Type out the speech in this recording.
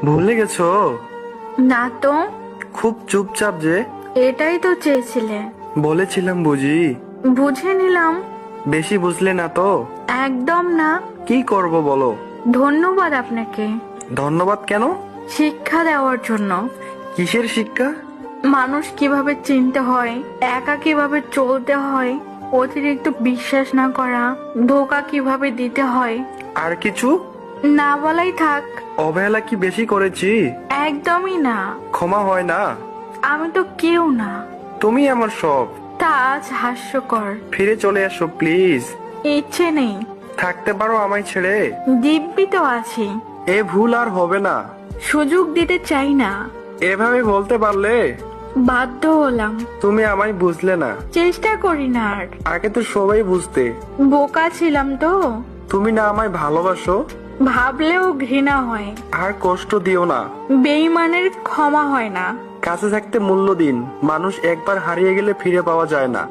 ভুলে গেছো? না তো। খুব চুপচাপ যে। এটাই তো চেয়েছিলে। বলেছিলাম বুঝি। বুঝে নিলাম। বেশি বুঝলে না তো? একদম না। কি করব বলো? ধন্যবাদ আপনাকে ধন্যবাদ কেন? শিক্ষা দেওয়ার জন্য। কিসের শিক্ষা? মানুষ কিভাবে চিনতে হয়, একা কিভাবে চলতে হয়, অতিরিক্ত বিশ্বাস না করা, ধোকা কিভাবে দিতে হয়। আর কিছু? না বলাই থাক। অবহেলা কি বেশি করেছি? একদমই না। ক্ষমা হয় না? আমি তো কেউ না। তুমি আমার সব। তা আজ হাস্যকর। ফিরে চলে আসো প্লিজ। ইচ্ছে নেই। থাকতে পারো আমায় ছেড়ে? দিব্যি তো আছি। এ ভুল আর হবে না। সুযোগ দিতে চাই না। এভাবে বলতে পারলে? বাধ্য হলাম। তুমি আমায় বুঝলে না। চেষ্টা করি না আর। আগে তো সবাই বুঝতে। বোকা ছিলাম তো। তুমি না আমায় ভালোবাসো? ভাবলেও ঘৃণা হয়। আর কষ্ট দিও না। বেঈমানের ক্ষমা হয় না। কাছে থাকতে মূল্য দিন। মানুষ একবার হারিয়ে গেলে ফিরে পাওয়া যায় না।